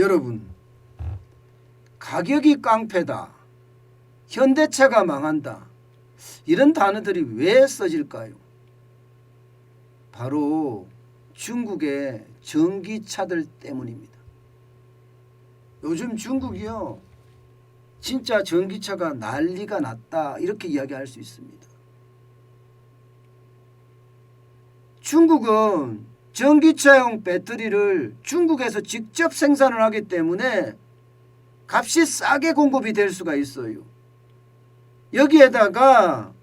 여러분, 가격이 깡패다, 현대차가 망한다, 이런 단어들이 왜 써질까요? 바로 중국의 전기차들 때문입니다. 요즘 중국이요, 진짜 전기차가 난리가 났다, 이렇게 이야기할 수 있습니다. 중국은 전기차용 배터리를 중국에서 직접 생산을 하기 때문에 값이 싸게 공급이 될 수가 있어요. 여기에다가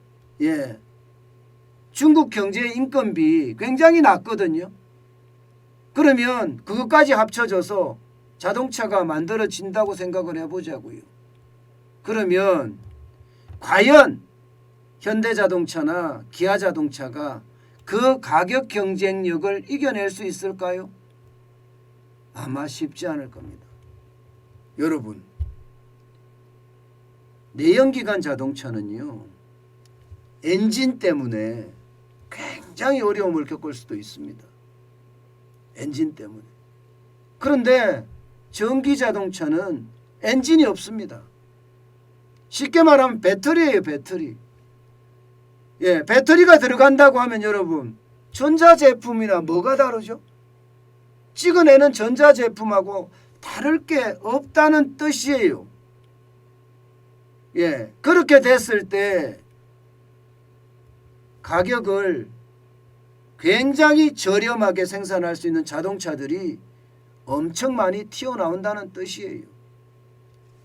중국 경제의 인건비 굉장히 낮거든요. 그러면 그것까지 합쳐져서 자동차가 만들어진다고 생각을 해보자고요. 그러면 과연 현대자동차나 기아자동차가 그 가격 경쟁력을 이겨낼 수 있을까요? 아마 쉽지 않을 겁니다. 여러분, 내연기관 자동차는요, 엔진 때문에 굉장히 어려움을 겪을 수도 있습니다. 엔진 때문에. 그런데 전기자동차는 엔진이 없습니다. 쉽게 말하면 배터리예요, 배터리. 배터리가 들어간다고 하면 여러분, 전자제품이나 뭐가 다르죠? 찍어내는 전자제품하고 다를 게 없다는 뜻이에요. 그렇게 됐을 때 가격을 굉장히 저렴하게 생산할 수 있는 자동차들이 엄청 많이 튀어나온다는 뜻이에요.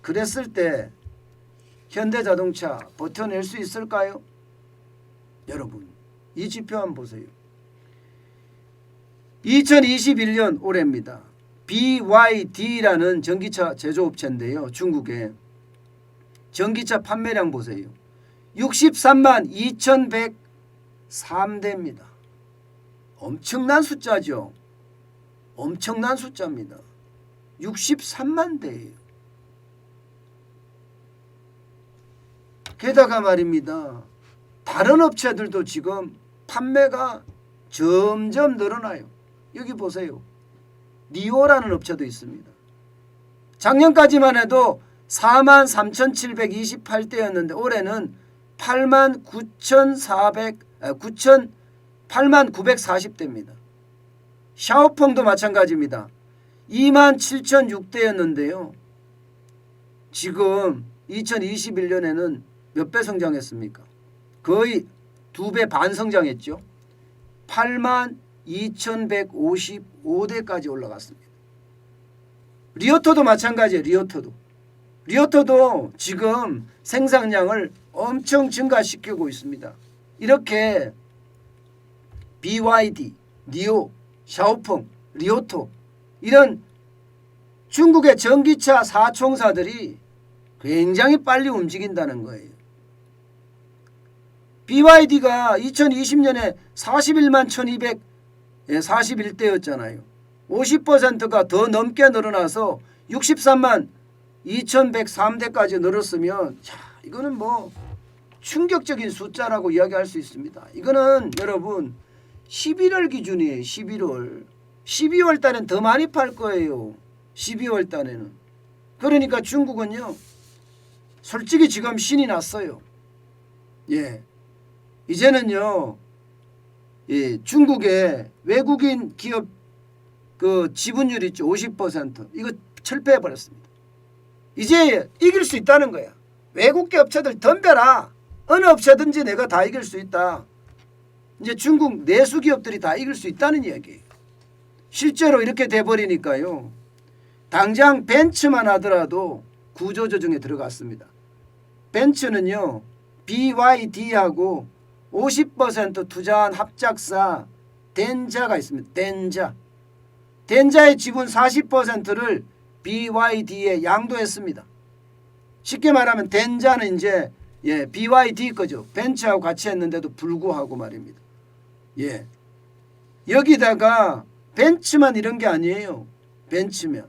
그랬을 때 현대자동차 버텨낼 수 있을까요? 여러분, 이 지표 한번 보세요. 2021년 올해입니다. BYD라는 전기차 제조업체인데요, 중국에 전기차 판매량 보세요. 63만 2103대입니다. 엄청난 숫자죠. 엄청난 숫자입니다. 63만 대예요. 게다가 말입니다, 다른 업체들도 지금 판매가 점점 늘어나요. 여기 보세요. 니오라는 업체도 있습니다. 작년까지만 해도 43,728대였는데 올해는 8940대입니다. 샤오펑도 마찬가지입니다. 27,006대였는데요. 지금 2021년에는 몇 배 성장했습니까? 거의 2배 반 성장했죠. 82,155대까지 올라갔습니다. 리오토도 마찬가지예요. 리오토도 지금 생산량을 엄청 증가시키고 있습니다. 이렇게 BYD, 니오, 샤오펑, 리오토, 이런 중국의 전기차 사총사들이 굉장히 빨리 움직인다는 거예요. BYD가 2020년에 41만 1241대였잖아요. 50%가 더 넘게 늘어나서 63만 2103대까지 늘었으면, 이거는 뭐 충격적인 숫자라고 이야기할 수 있습니다. 이거는 여러분 11월 기준이에요. 12월 달엔 더 많이 팔 거예요. 12월 달에는. 그러니까 중국은요, 솔직히 지금 신이 났어요. 이제는요, 중국의 외국인 기업 그 지분율 있죠, 50%, 이거 철폐해 버렸습니다. 이제 이길 수 있다는 거야. 외국계 업체들 덤벼라. 어느 업체든지 내가 다 이길 수 있다. 이제 중국 내수 기업들이 다 이길 수 있다는 이야기예요. 실제로 이렇게 돼버리니까요, 당장 벤츠만 하더라도 구조조정에 들어갔습니다. 벤츠는요, BYD하고 50% 투자한 합작사 덴자가 있습니다. 덴자의 지분 40%를 BYD에 양도했습니다. 쉽게 말하면 덴자는 이제 BYD 거죠. 벤츠하고 같이 했는데도 불구하고 말입니다. 여기다가 벤츠만 이런 게 아니에요. 벤츠면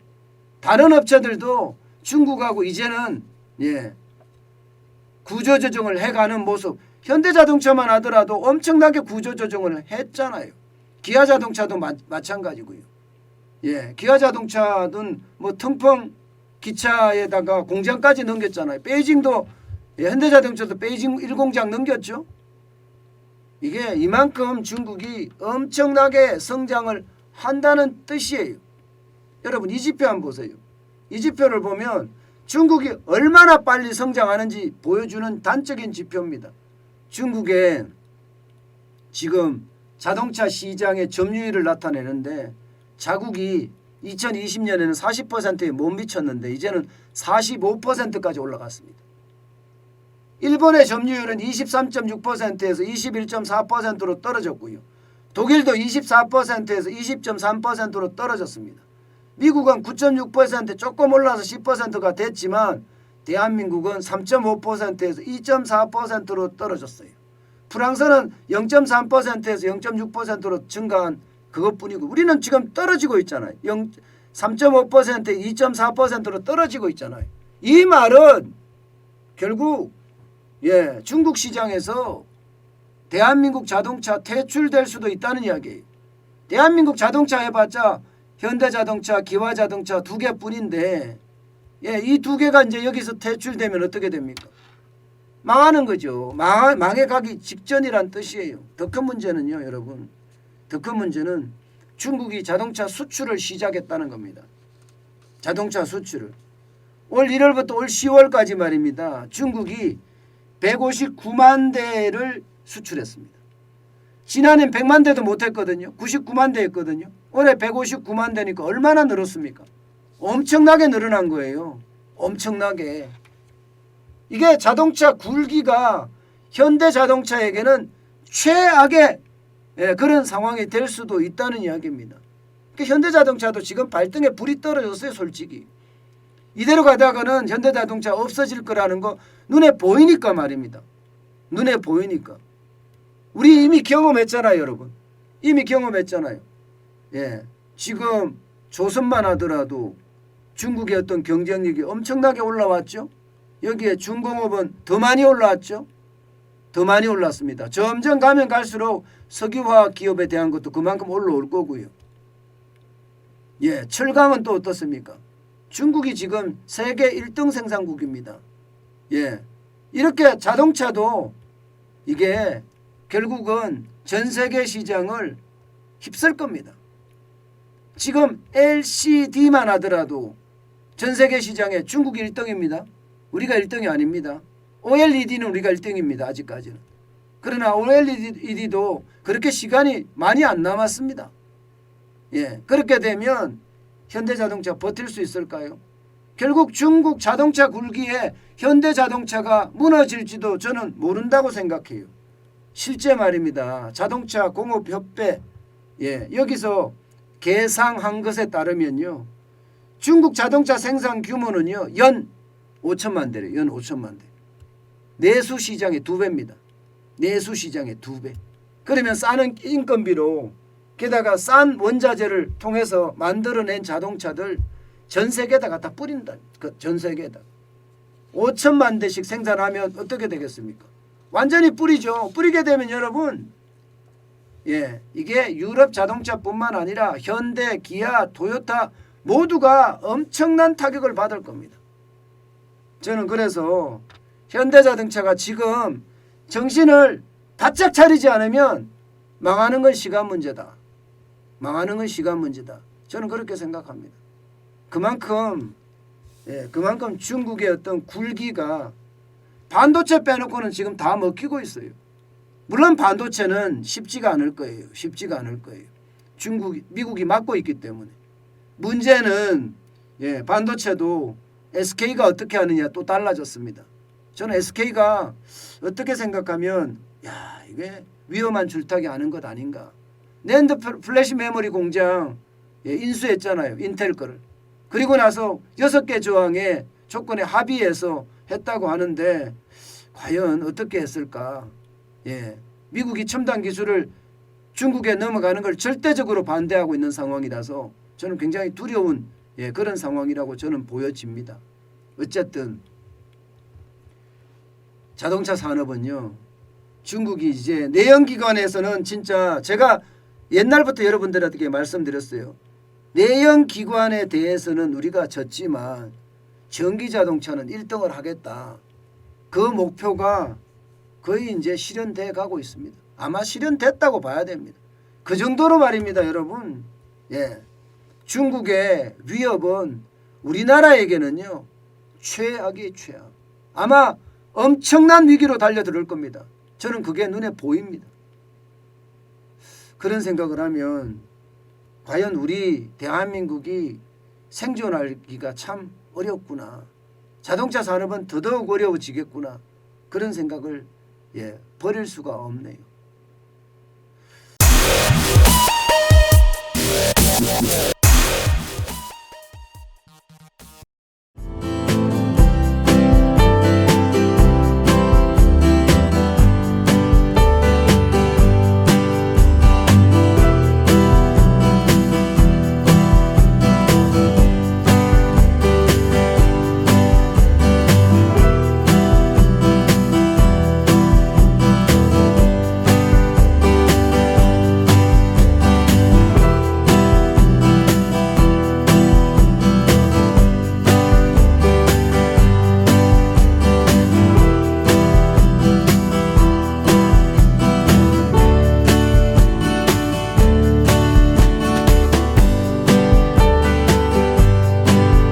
다른 업체들도 중국하고 이제는 구조조정을 해가는 모습. 현대자동차만 하더라도 엄청나게 구조조정을 했잖아요. 기아자동차도 마찬가지고요. 예, 기아 자동차는 뭐 텅펑 기차에다가 공장까지 넘겼잖아요. 베이징도 예, 현대자동차도 베이징 1공장 넘겼죠. 이게 이만큼 중국이 엄청나게 성장을 한다는 뜻이에요. 여러분 이 지표 한번 보세요. 이 지표를 보면 중국이 얼마나 빨리 성장하는지 보여주는 단적인 지표입니다. 중국의 지금 자동차 시장의 점유율을 나타내는데 자국이 2020년에는 40%에 못 미쳤는데 이제는 45%까지 올라갔습니다. 일본의 점유율은 23.6%에서 21.4%로 떨어졌고요. 독일도 24%에서 20.3%로 떨어졌습니다. 미국은 9.6% 조금 올라서 10%가 됐지만 대한민국은 3.5%에서 2.4%로 떨어졌어요. 프랑스는 0.3%에서 0.6%로 증가한 그것뿐이고 우리는 지금 떨어지고 있잖아요. 3.5%에 2.4%로 떨어지고 있잖아요. 이 말은 결국 예, 중국 시장에서 대한민국 자동차 퇴출될 수도 있다는 이야기예요. 대한민국 자동차 해봤자 현대자동차, 기아자동차 두 개뿐인데 예, 이 두 개가 이제 여기서 퇴출되면 어떻게 됩니까? 망하는 거죠. 망해가기 직전이란 뜻이에요. 더 큰 문제는요, 여러분. 더 큰 문제는 중국이 자동차 수출을 시작했다는 겁니다. 자동차 수출을. 올 1월부터 올 10월까지 말입니다. 중국이 159만 대를 수출했습니다. 지난해는 100만 대도 못했거든요. 99만 대였거든요. 올해 159만 대니까 얼마나 늘었습니까? 엄청나게 늘어난 거예요. 엄청나게. 이게 자동차 굴기가 현대자동차에게는 최악의 그런 상황이 될 수도 있다는 이야기입니다. 그러니까 현대자동차도 지금 발등에 불이 떨어졌어요. 솔직히. 이대로 가다가는 현대자동차 없어질 거라는 거 눈에 보이니까 말입니다. 눈에 보이니까. 우리 이미 경험했잖아요. 여러분. 이미 경험했잖아요. 예, 지금 조선만 하더라도 중국의 어떤 경쟁력이 엄청나게 올라왔죠. 여기에 중공업은 더 많이 올라왔죠. 더 많이 올랐습니다. 점점 가면 갈수록 석유화학 기업에 대한 것도 그만큼 올라올 거고요. 예, 철강은 또 어떻습니까? 중국이 지금 세계 1등 생산국입니다. 예, 이렇게 자동차도 이게 결국은 전 세계 시장을 휩쓸 겁니다. 지금 LCD만 하더라도 전 세계 시장에 중국이 1등입니다. 우리가 1등이 아닙니다. OLED는 우리가 1등입니다. 아직까지는. 그러나 OLED도 그렇게 시간이 많이 안 남았습니다. 예, 그렇게 되면 현대자동차 버틸 수 있을까요? 결국 중국 자동차 굴기에 현대자동차가 무너질지도 저는 모른다고 생각해요. 실제 말입니다. 자동차 공업협회 예, 여기서 계상한 것에 따르면요. 중국 자동차 생산 규모는요. 연 5천만 대래요. 연 5천만 대. 내수 시장의 2배입니다. 내수 시장의 2배. 그러면 싼 인건비로 게다가 싼 원자재를 통해서 만들어낸 자동차들 전 세계에다 갖다 뿌린다. 전 세계에다. 5천만 대씩 생산하면 어떻게 되겠습니까? 완전히 뿌리죠. 뿌리게 되면 여러분 예, 이게 유럽 자동차뿐만 아니라 현대, 기아, 토요타 모두가 엄청난 타격을 받을 겁니다. 저는 그래서 현대자동차가 지금 정신을 바짝 차리지 않으면 망하는 건 시간 문제다. 망하는 건 시간 문제다. 저는 그렇게 생각합니다. 그만큼 중국의 어떤 굴기가 반도체 빼놓고는 지금 다 먹히고 있어요. 물론 반도체는 쉽지가 않을 거예요. 쉽지가 않을 거예요. 미국이 막고 있기 때문에. 문제는 반도체도 SK가 어떻게 하느냐 또 달라졌습니다. 저는 SK가 어떻게 생각하면 이게 위험한 줄타기 하는 것 아닌가. 낸드 플래시 메모리 공장 인수했잖아요. 인텔 거를. 그리고 나서 6개 조항의 조건에 합의해서 했다고 하는데 과연 어떻게 했을까. 예, 미국이 첨단 기술을 중국에 넘어가는 걸 절대적으로 반대하고 있는 상황이라서 저는 굉장히 두려운 그런 상황이라고 저는 보여집니다. 어쨌든 자동차 산업은요. 중국이 이제 내연기관에서는 진짜 제가 옛날부터 여러분들에게 말씀드렸어요. 내연 기관에 대해서는 우리가 졌지만 전기자동차는 1등을 하겠다. 그 목표가 거의 이제 실현돼 가고 있습니다. 아마 실현됐다고 봐야 됩니다. 그 정도로 말입니다, 여러분. 예. 중국의 위협은 우리나라에게는요, 최악이 최악. 아마 엄청난 위기로 달려들 겁니다. 저는 그게 눈에 보입니다. 그런 생각을 하면 과연 우리 대한민국이 생존하기가 참 어렵구나. 자동차 산업은 더더욱 어려워지겠구나. 그런 생각을 버릴 수가 없네요.